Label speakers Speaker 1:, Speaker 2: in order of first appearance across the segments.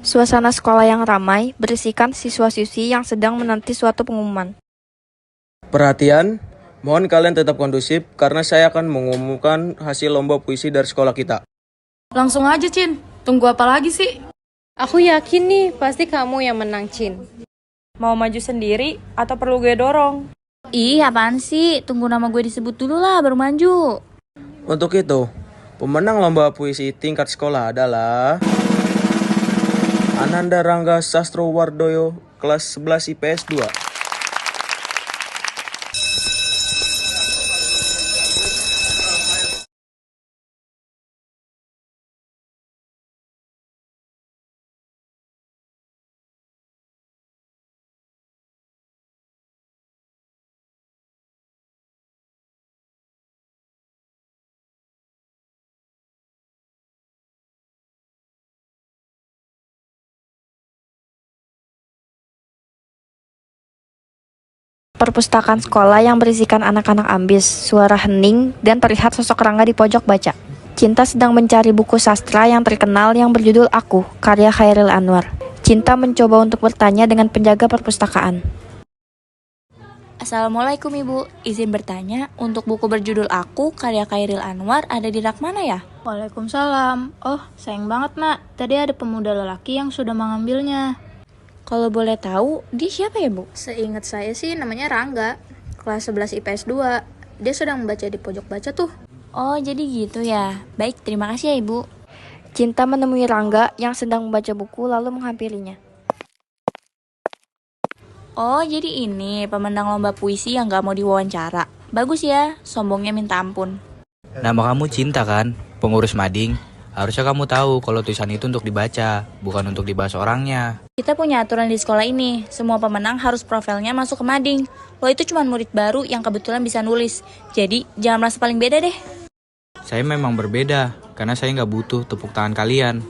Speaker 1: Suasana sekolah yang ramai berisikan siswa-siswi yang sedang menanti suatu pengumuman.
Speaker 2: Perhatian, mohon kalian tetap kondusif karena saya akan mengumumkan hasil lomba puisi dari sekolah kita.
Speaker 3: Langsung aja, Cin. Tunggu apa lagi sih?
Speaker 4: Aku yakin nih, pasti kamu yang menang, Cin.
Speaker 3: Mau maju sendiri atau perlu gue dorong?
Speaker 5: Ih, apaan sih? Tunggu nama gue disebut dulu lah, baru maju.
Speaker 2: Untuk itu, pemenang lomba puisi tingkat sekolah adalah Ananda Rangga Sastrowardoyo, kelas 11 IPS 2.
Speaker 1: Perpustakaan sekolah yang berisikan anak-anak ambis, suara hening, dan terlihat sosok Rangga di pojok baca. Cinta sedang mencari buku sastra yang terkenal yang berjudul Aku, karya Chairil Anwar. Cinta mencoba untuk bertanya dengan penjaga perpustakaan.
Speaker 5: Assalamualaikum Ibu, izin bertanya, untuk buku berjudul Aku, karya Chairil Anwar ada di rak mana ya?
Speaker 6: Waalaikumsalam. Oh, sayang banget nak, tadi ada pemuda lelaki yang sudah mengambilnya.
Speaker 5: Kalau boleh tahu, dia siapa ya Bu?
Speaker 6: Seingat saya sih namanya Rangga, kelas 11 IPS 2. Dia sedang membaca di pojok baca tuh.
Speaker 5: Oh, jadi gitu ya. Baik, terima kasih ya Ibu.
Speaker 1: Cinta menemui Rangga yang sedang membaca buku lalu menghampirinya.
Speaker 5: Oh, jadi ini pemenang lomba puisi yang gak mau diwawancara. Bagus ya, sombongnya minta ampun.
Speaker 7: Nama kamu Cinta kan? Pengurus Mading. Harusnya kamu tahu kalau tulisan itu untuk dibaca, bukan untuk dibahas orangnya.
Speaker 5: Kita punya aturan di sekolah ini, semua pemenang harus profilnya masuk ke mading. Lo itu cuma murid baru yang kebetulan bisa nulis, jadi jangan merasa paling beda deh.
Speaker 7: Saya memang berbeda, karena saya nggak butuh tepuk tangan kalian.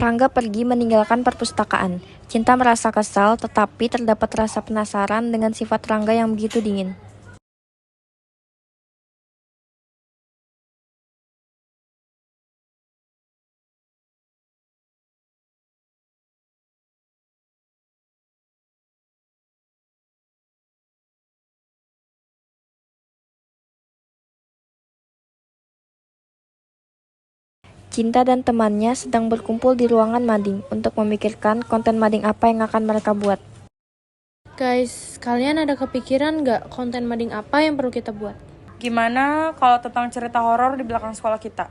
Speaker 1: Rangga pergi meninggalkan perpustakaan. Cinta merasa kesal, tetapi terdapat rasa penasaran dengan sifat Rangga yang begitu dingin. Cinta dan temannya sedang berkumpul di ruangan mading untuk memikirkan konten mading apa yang akan mereka buat.
Speaker 4: Guys, kalian ada kepikiran nggak konten mading apa yang perlu kita buat?
Speaker 3: Gimana kalau tentang cerita horor di belakang sekolah kita?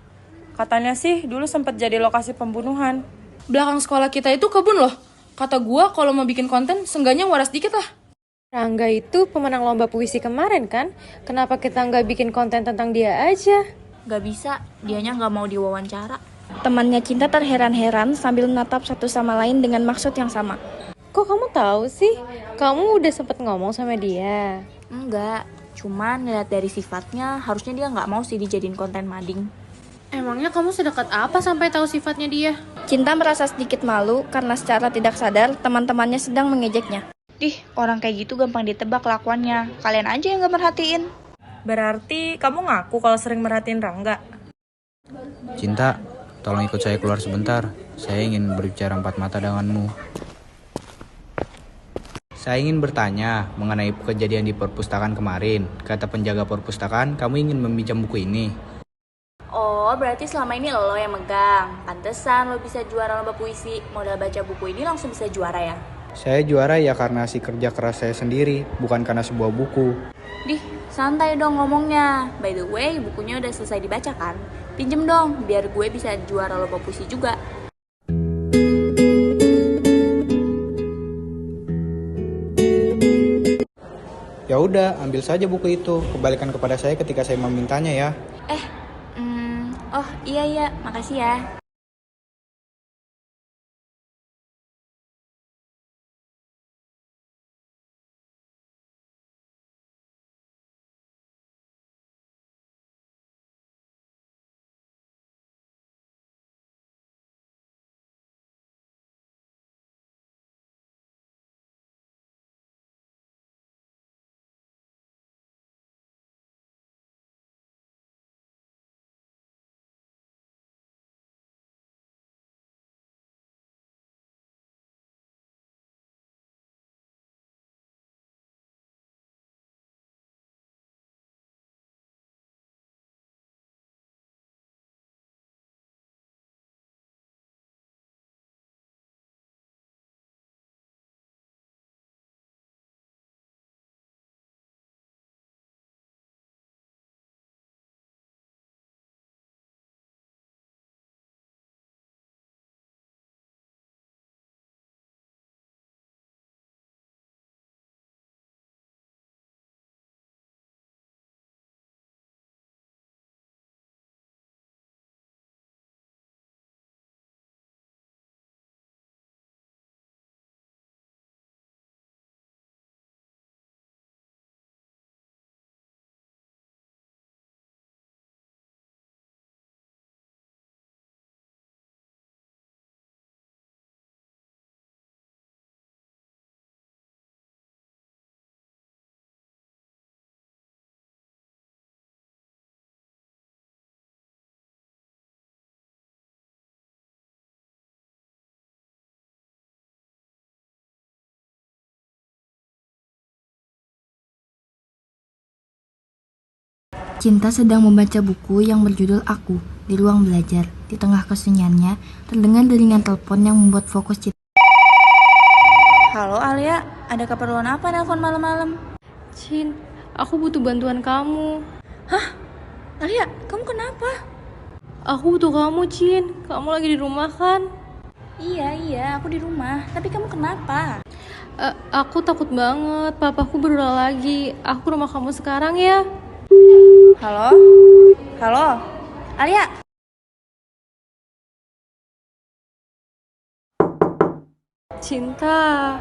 Speaker 3: Katanya sih dulu sempat jadi lokasi pembunuhan.
Speaker 4: Belakang sekolah kita itu kebun loh. Kata gua kalau mau bikin konten, seenggaknya waras dikit lah. Rangga itu pemenang lomba puisi kemarin kan? Kenapa kita nggak bikin konten tentang dia aja?
Speaker 5: Gak bisa, dianya gak mau diwawancara.
Speaker 1: Temannya Cinta terheran-heran sambil menatap satu sama lain dengan maksud yang sama.
Speaker 4: Kok kamu tahu sih? Kamu udah sempet ngomong sama dia.
Speaker 5: Enggak, cuman ngeliat dari sifatnya, harusnya dia gak mau sih dijadiin konten mading.
Speaker 4: Emangnya kamu sedekat apa sampai tahu sifatnya dia?
Speaker 1: Cinta merasa sedikit malu karena secara tidak sadar teman-temannya sedang mengejeknya.
Speaker 5: Orang kayak gitu gampang ditebak kelakuannya. Kalian aja yang gak merhatiin.
Speaker 3: Berarti kamu ngaku kalau sering merhatiin Rangga?
Speaker 7: Cinta, tolong ikut saya keluar sebentar. Saya ingin berbicara empat mata denganmu. Saya ingin bertanya mengenai kejadian di perpustakaan kemarin. Kata penjaga perpustakaan, kamu ingin meminjam buku ini.
Speaker 5: Oh, berarti selama ini lo yang megang. Pantesan lo bisa juara lomba puisi. Modal baca buku ini langsung bisa juara ya?
Speaker 7: Saya juara ya karena hasil kerja keras saya sendiri, bukan karena sebuah buku.
Speaker 5: Santai dong ngomongnya. By the way, bukunya udah selesai dibaca kan? Pinjem dong, biar gue bisa juara lomba puisi juga.
Speaker 7: Ya udah, ambil saja buku itu. Kembalikan kepada saya ketika saya memintanya ya.
Speaker 5: Oh iya, makasih ya.
Speaker 1: Cinta sedang membaca buku yang berjudul Aku di ruang belajar. Di tengah kesunyiannya, terdengar deringan telepon yang membuat fokus Cinta.
Speaker 5: Halo Alia, ada keperluan apa nelpon malam-malam?
Speaker 4: Cin, aku butuh bantuan kamu.
Speaker 5: Alia, kamu kenapa?
Speaker 4: Aku butuh kamu, Cin. Kamu lagi di rumah kan?
Speaker 5: Iya, aku di rumah. Tapi kamu kenapa?
Speaker 4: Aku takut banget. Papaku berulah lagi. Aku ke rumah kamu sekarang ya.
Speaker 5: Halo? Halo? Alia?
Speaker 4: Cinta.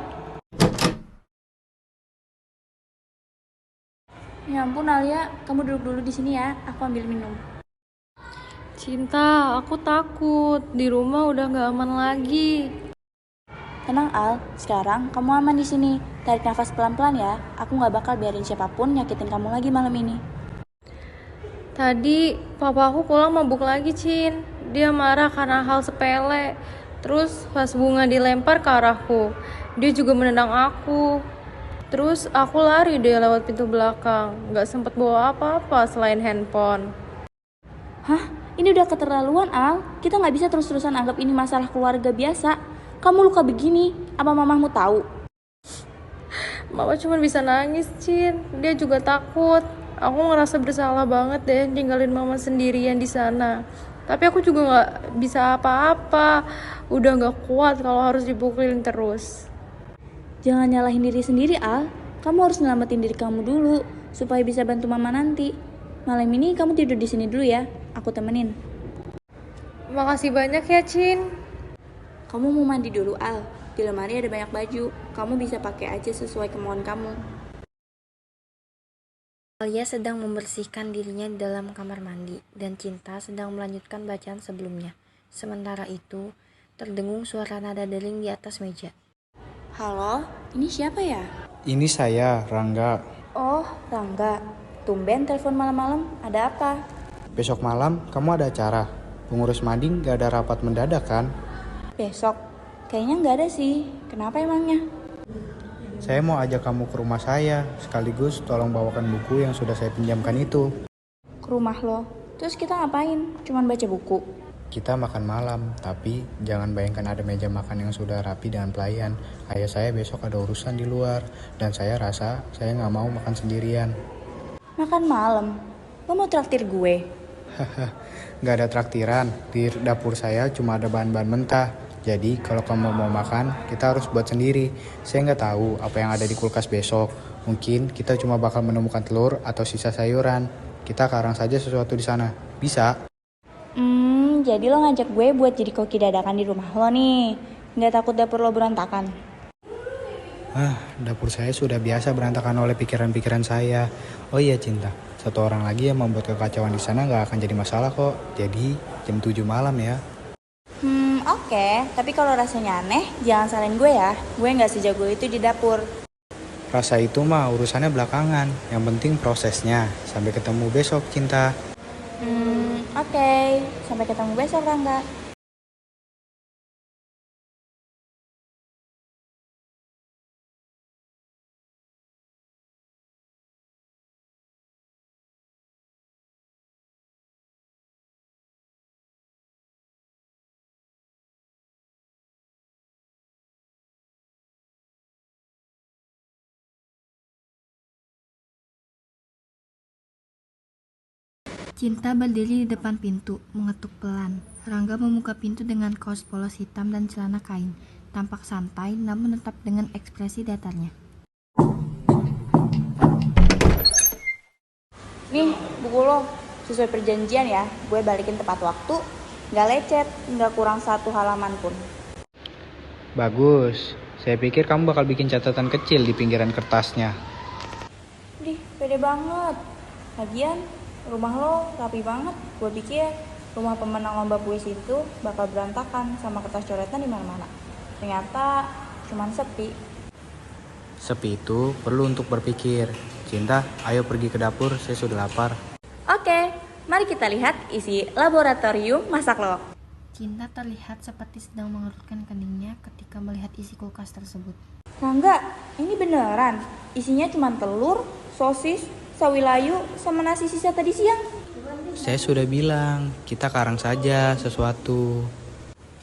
Speaker 5: Ya ampun Alia, kamu duduk dulu di sini ya. Aku ambil minum.
Speaker 4: Cinta, aku takut. Di rumah udah gak aman lagi.
Speaker 5: Tenang Al, sekarang kamu aman di sini. Tarik nafas pelan-pelan ya. Aku nggak bakal biarin siapapun nyakitin kamu lagi malam ini.
Speaker 4: Tadi papa aku pulang mabuk lagi, Cin. Dia marah karena hal sepele. Terus pas bunga dilempar ke arahku, dia juga menendang aku. Terus aku lari deh lewat pintu belakang. Gak sempet bawa apa-apa selain handphone.
Speaker 5: Hah? Ini udah keterlaluan Al. Kita nggak bisa terus-terusan anggap ini masalah keluarga biasa. Kamu luka begini, apa mamahmu tahu?
Speaker 4: Mama cuma bisa nangis, Cin. Dia juga takut. Aku ngerasa bersalah banget deh tinggalin mama sendirian di sana. Tapi aku juga gak bisa apa-apa. Udah gak kuat kalau harus dipukulin terus.
Speaker 5: Jangan nyalahin diri sendiri Al. Kamu harus nyelamatin diri kamu dulu supaya bisa bantu mama nanti. Malam ini kamu tidur di sini dulu ya. Aku temenin.
Speaker 4: Makasih banyak ya, Cin.
Speaker 5: Kamu mau mandi dulu Al. Di lemari ada banyak baju. Kamu bisa pakai aja sesuai kemauan kamu.
Speaker 1: Alia sedang membersihkan dirinya di dalam kamar mandi dan Cinta sedang melanjutkan bacaan sebelumnya. Sementara itu, terdengung suara nada dering di atas meja.
Speaker 5: Halo, ini siapa ya?
Speaker 8: Ini saya, Rangga.
Speaker 5: Oh, Rangga. Tumben telepon malam-malam. Ada apa?
Speaker 8: Besok malam kamu ada acara. Pengurus mading gak ada rapat mendadak kan?
Speaker 5: Besok? Kayaknya nggak ada sih. Kenapa emangnya?
Speaker 8: Saya mau ajak kamu ke rumah saya. Sekaligus tolong bawakan buku yang sudah saya pinjamkan itu.
Speaker 5: Ke rumah lo. Terus kita ngapain? Cuman baca buku?
Speaker 8: Kita makan malam, tapi jangan bayangkan ada meja makan yang sudah rapi dengan pelayan. Ayah saya besok ada urusan di luar, dan saya rasa saya nggak mau makan sendirian.
Speaker 5: Makan malam? Lo mau traktir gue?
Speaker 8: Nggak ada traktiran, di dapur saya cuma ada bahan-bahan mentah. Jadi kalau kamu mau makan, kita harus buat sendiri. Saya nggak tahu apa yang ada di kulkas besok. Mungkin kita cuma bakal menemukan telur atau sisa sayuran. Kita karang saja sesuatu di sana. Bisa?
Speaker 5: Jadi lo ngajak gue buat jadi koki dadakan di rumah lo nih. Nggak takut dapur lo berantakan?
Speaker 8: Dapur saya sudah biasa berantakan oleh pikiran-pikiran saya. Oh iya Cinta, satu orang lagi yang membuat kekacauan di sana nggak akan jadi masalah kok. Jadi jam 7 malam ya.
Speaker 5: Oke. Tapi kalau rasanya aneh, jangan salahin gue ya. Gue nggak sejago itu di dapur.
Speaker 8: Rasa itu mah urusannya belakangan. Yang penting prosesnya. Sampai ketemu besok Cinta.
Speaker 5: Oke. Sampai ketemu besok, Rangga.
Speaker 1: Cinta berdiri di depan pintu, mengetuk pelan. Rangga membuka pintu dengan kaos polos hitam dan celana kain. Tampak santai, namun tetap dengan ekspresi datarnya.
Speaker 5: Nih, buku lo. Sesuai perjanjian ya, gue balikin tepat waktu. Nggak lecet, nggak kurang 1 halaman pun.
Speaker 8: Bagus. Saya pikir kamu bakal bikin catatan kecil di pinggiran kertasnya.
Speaker 5: Pede banget. Lagian, rumah lo rapi banget. Gue pikir rumah pemenang lomba puisi itu bakal berantakan sama kertas coretan di mana-mana. Ternyata cuman sepi.
Speaker 8: Sepi itu perlu untuk berpikir. Cinta, ayo pergi ke dapur, saya sudah lapar.
Speaker 5: Oke, mari kita lihat isi laboratorium masak lo.
Speaker 1: Cinta terlihat seperti sedang mengerutkan keningnya ketika melihat isi kulkas tersebut.
Speaker 5: Rangga, ini beneran. Isinya cuma telur, sosis, sawi layu, sama nasi sisa tadi siang.
Speaker 7: Saya sudah bilang, kita karang saja sesuatu.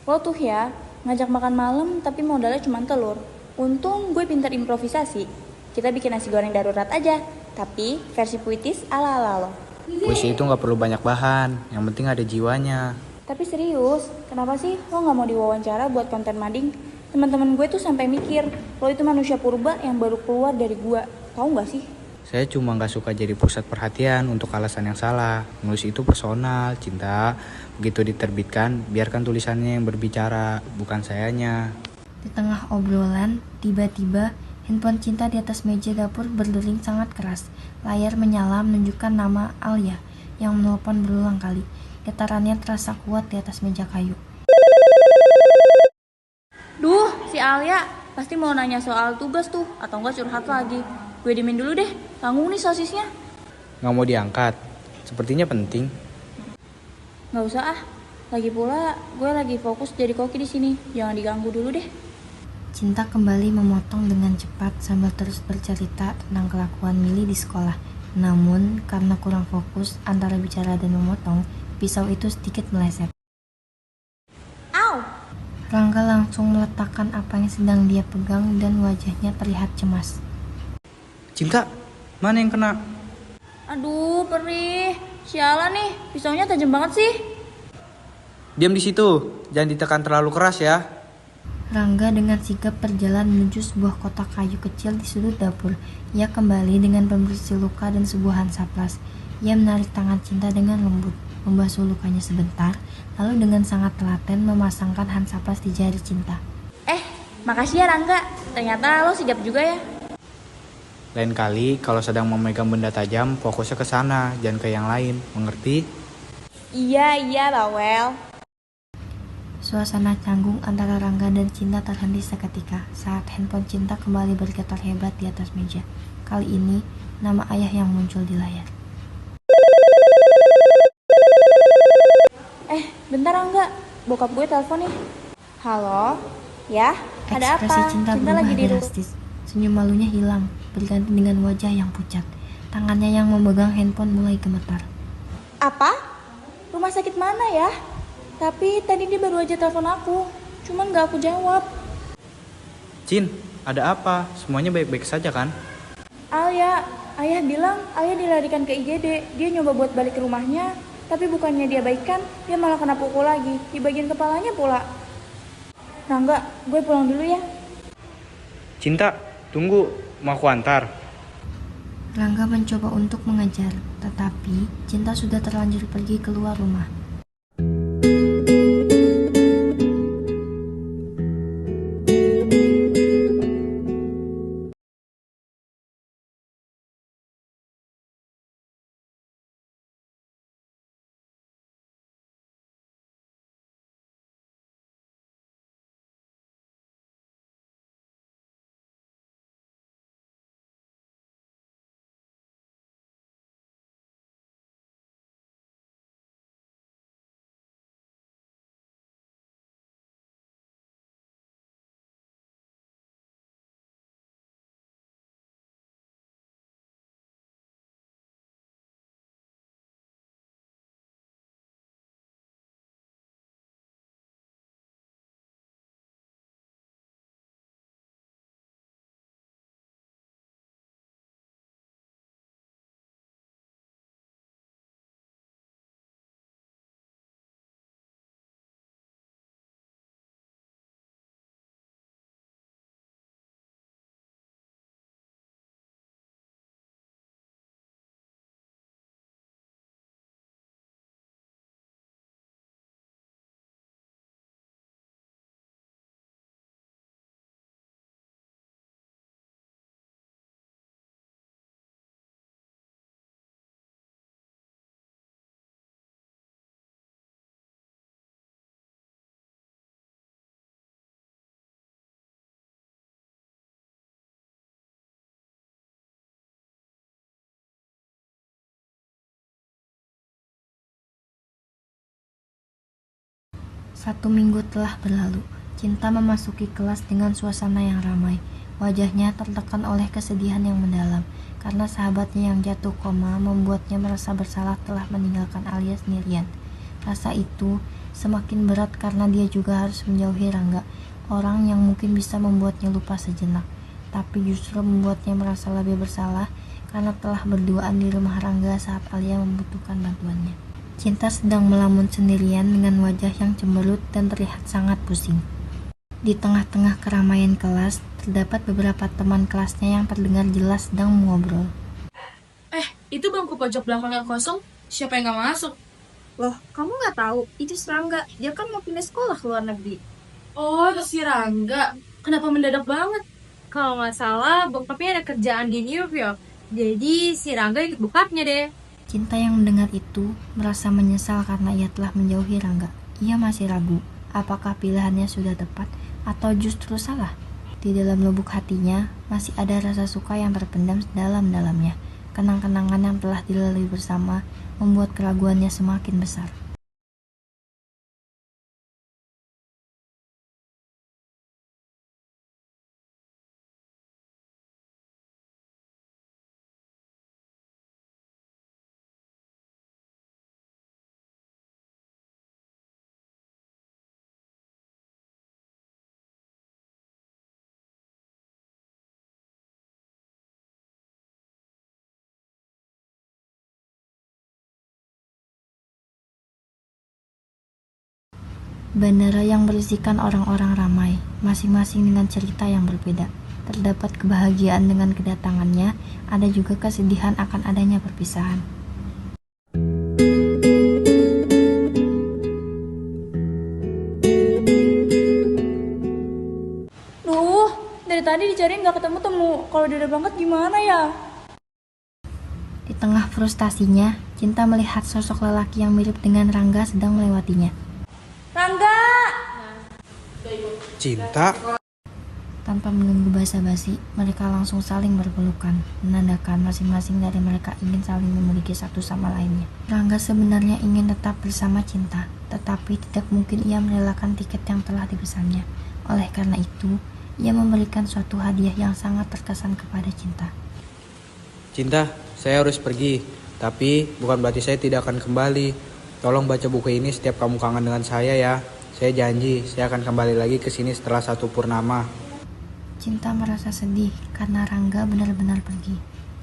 Speaker 5: Lo tuh ya, ngajak makan malam tapi modalnya cuma telur. Untung gue pintar improvisasi. Kita bikin nasi goreng darurat aja, tapi versi puitis ala-ala lo.
Speaker 7: Puisi itu nggak perlu banyak bahan, yang penting ada jiwanya.
Speaker 5: Tapi serius, kenapa sih lo gak mau diwawancara buat konten mading? Teman-teman gue tuh sampai mikir, lo itu manusia purba yang baru keluar dari gua. Tahu gak sih?
Speaker 7: Saya cuma nggak suka jadi pusat perhatian untuk alasan yang salah. Nulis itu personal, Cinta. Begitu diterbitkan, biarkan tulisannya yang berbicara, bukan sayanya.
Speaker 1: Di tengah obrolan, tiba-tiba handphone Cinta di atas meja dapur berdering sangat keras. Layar menyala menunjukkan nama Alia yang menelpon berulang kali. Getarannya terasa kuat di atas meja kayu.
Speaker 5: Duh, si Alia pasti mau nanya soal tugas tuh, atau enggak curhat lagi. Gue diemin dulu deh, tanggung nih sosisnya.
Speaker 7: Nggak mau diangkat, sepertinya penting.
Speaker 5: Nggak usah ah, lagi pula gue lagi fokus jadi koki di sini. Jangan diganggu dulu deh.
Speaker 1: Cinta kembali memotong dengan cepat sambil terus bercerita tentang kelakuan Mili di sekolah. Namun, karena kurang fokus antara bicara dan memotong, pisau itu sedikit meleset.
Speaker 5: Au!
Speaker 1: Rangga langsung meletakkan apa yang sedang dia pegang dan wajahnya terlihat cemas.
Speaker 7: Cinta, mana yang kena?
Speaker 5: Aduh, perih. Sialan nih, pisaunya tajam banget sih.
Speaker 7: Diam di situ, jangan ditekan terlalu keras ya.
Speaker 1: Rangga dengan sigap berjalan menuju sebuah kotak kayu kecil di sudut dapur. Ia kembali dengan pembersih luka dan sebuah hansaplas. Ia menarik tangan Cinta dengan lembut, membasuh lukanya sebentar, lalu dengan sangat telaten memasangkan hansaplas di jari Cinta.
Speaker 5: Makasih ya Rangga. Ternyata lo sigap juga ya.
Speaker 7: Lain kali kalau sedang memegang benda tajam, fokusnya ke sana, jangan ke yang lain. Mengerti?
Speaker 5: Iya, Bawel.
Speaker 1: Suasana canggung antara Rangga dan Cinta terhenti seketika saat handphone Cinta kembali bergetar hebat di atas meja. Kali ini, nama ayah yang muncul di layar.
Speaker 5: Bentar Rangga, bokap gue telepon nih. Halo? Ya, ada
Speaker 1: Ekspresi
Speaker 5: apa?
Speaker 1: Cinta
Speaker 5: Cinta lagi
Speaker 1: berubah
Speaker 5: di rumah.
Speaker 1: drastis. Senyum malunya hilang, berganti dengan wajah yang pucat. Tangannya yang memegang handphone mulai gemetar.
Speaker 5: Apa? Rumah sakit mana ya? Tapi tadi dia baru aja telepon aku. Cuman gak aku jawab.
Speaker 7: Cin, ada apa? Semuanya baik-baik saja kan?
Speaker 5: Alia, ayah bilang ayah dilarikan ke IGD. Dia nyoba buat balik ke rumahnya. Tapi bukannya dia baikan, dia malah kena pukul lagi. Di bagian kepalanya pula. Rangga, gue pulang dulu ya.
Speaker 7: Cinta, tunggu, mau aku antar.
Speaker 1: Rangga mencoba untuk mengejar, tetapi Cinta sudah terlanjur pergi keluar rumah. Satu minggu telah berlalu. Cinta memasuki kelas dengan suasana yang ramai. Wajahnya tertekan oleh kesedihan yang mendalam. karena sahabatnya yang jatuh koma membuatnya merasa bersalah telah meninggalkan Alia sendirian. Rasa itu semakin berat karena dia juga harus menjauhi Rangga, orang yang mungkin bisa membuatnya lupa sejenak, tapi justru membuatnya merasa lebih bersalah karena telah berduaan di rumah Rangga saat Alia membutuhkan bantuannya. Cinta sedang melamun sendirian dengan wajah yang cemberut dan terlihat sangat pusing. Di tengah-tengah keramaian kelas, terdapat beberapa teman kelasnya yang terdengar jelas sedang mengobrol.
Speaker 9: Itu bangku pojok belakang yang kosong, siapa yang gak masuk?
Speaker 10: Loh, kamu nggak tahu? Itu Serangga. Dia kan mau pindah sekolah ke luar negeri.
Speaker 9: Oh, si Rangga. Kenapa mendadak banget?
Speaker 4: Kalau nggak salah, bokapnya ada kerjaan di New York. Jadi si Rangga ikut bokapnya deh.
Speaker 1: Cinta yang mendengar itu merasa menyesal karena ia telah menjauhi Rangga. Ia masih ragu, apakah pilihannya sudah tepat atau justru salah. Di dalam lubuk hatinya masih ada rasa suka yang terpendam sedalam-dalamnya. Kenang-kenangan yang telah dilalui bersama membuat keraguannya semakin besar. Bandara yang berisikan orang-orang ramai, masing-masing dengan cerita yang berbeda. Terdapat kebahagiaan dengan kedatangannya, ada juga kesedihan akan adanya perpisahan.
Speaker 5: Duh, dari tadi dicariin nggak ketemu-temu. Kalau dia udah berangkat gimana ya?
Speaker 1: Di tengah frustasinya, Cinta melihat sosok lelaki yang mirip dengan Rangga sedang melewatinya.
Speaker 5: Rangga!
Speaker 8: Cinta?
Speaker 1: Tanpa menunggu basa-basi, mereka langsung saling berpelukan, menandakan masing-masing dari mereka ingin saling memiliki satu sama lainnya. Rangga sebenarnya ingin tetap bersama Cinta, tetapi tidak mungkin ia merelakan tiket yang telah dipesannya. Oleh karena itu, ia memberikan suatu hadiah yang sangat terkesan kepada Cinta.
Speaker 7: Cinta, saya harus pergi, tapi bukan berarti saya tidak akan kembali. Tolong baca buku ini setiap kamu kangen dengan saya ya. Saya janji, saya akan kembali lagi ke sini setelah satu purnama.
Speaker 1: Cinta merasa sedih karena Rangga benar-benar pergi,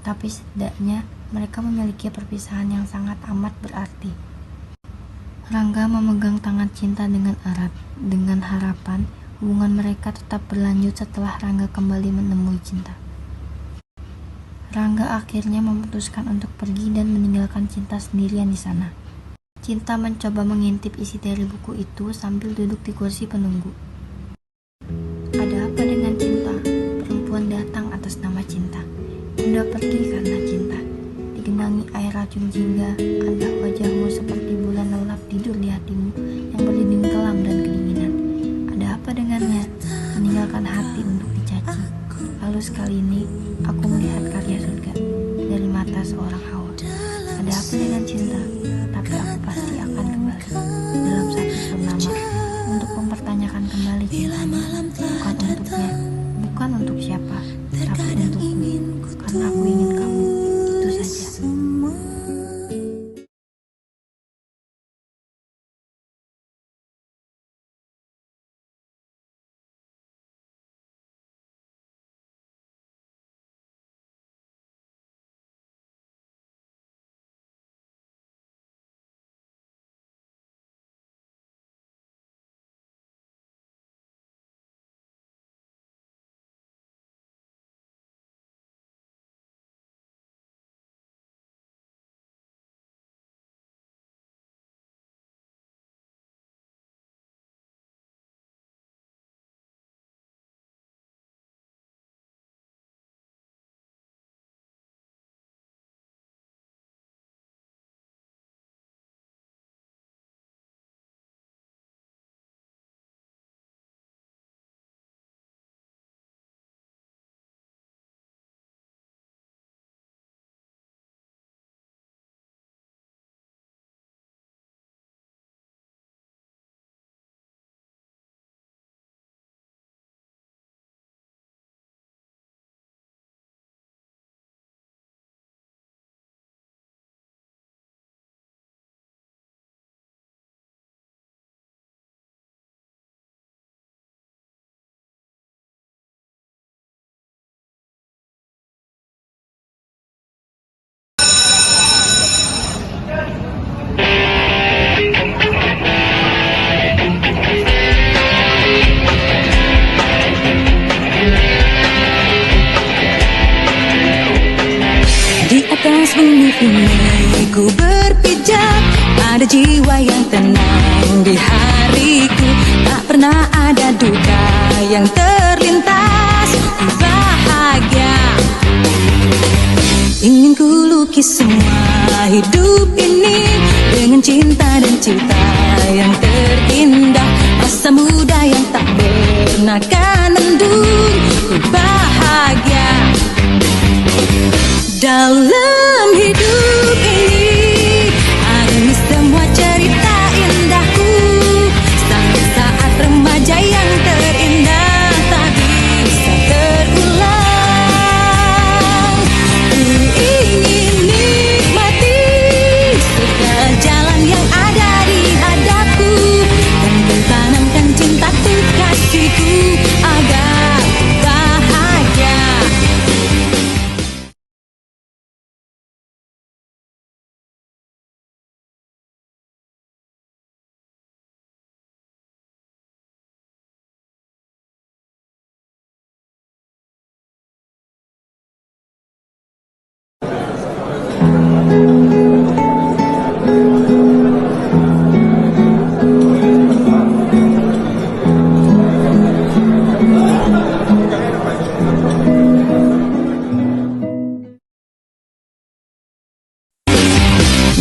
Speaker 1: tapi setidaknya mereka memiliki perpisahan yang sangat amat berarti. Rangga memegang tangan Cinta dengan erat, dengan harapan hubungan mereka tetap berlanjut setelah Rangga kembali menemui Cinta. Rangga akhirnya memutuskan untuk pergi dan meninggalkan Cinta sendirian di sana. Cinta mencoba mengintip isi dari buku itu sambil duduk di kursi penunggu. Ada apa dengan Cinta? Perempuan datang atas nama Cinta. Bunda pergi karena cinta. Digenangi air racun jingga, anda wajahmu seperti bulan lelap tidur di hatimu yang berdinding kelam dan kedinginan. Ada apa dengannya? Meninggalkan hati untuk dicaci. Lalu sekali ini, aku melihat karya surga dari mata seorang hawa. Ada apa dengan cinta? Tapi aku pasti akan kembali dalam satu purnama untuk mempertanyakan kembali cintanya. Bukan untuknya, bukan untuk siapa, tapi untukku, karena aku ingin kamu. Itu saja.
Speaker 11: atas bumi ini ku berpijak, ada jiwa yang tenang di hariku. Tak pernah ada duka yang terlintas, ku bahagia. Ingin ku lukis semua hidup ini dengan cinta dan cita yang terindah. Masa muda yang tak pernah kan mendung, ku bahagia. Dalam hidup ini ada semua cerita indahku, sampai saat remaja yang terindah tak bisa terulang. Ku ingin nikmati segala jalan yang ada di hadapku, dan ku tanamkan cintaku kasihku agar bahagia.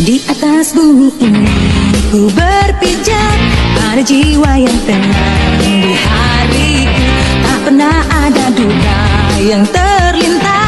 Speaker 11: Di atas bumi ini ku berpijak, ada jiwa yang tenang di hariku. Tak pernah ada duka yang terlintas,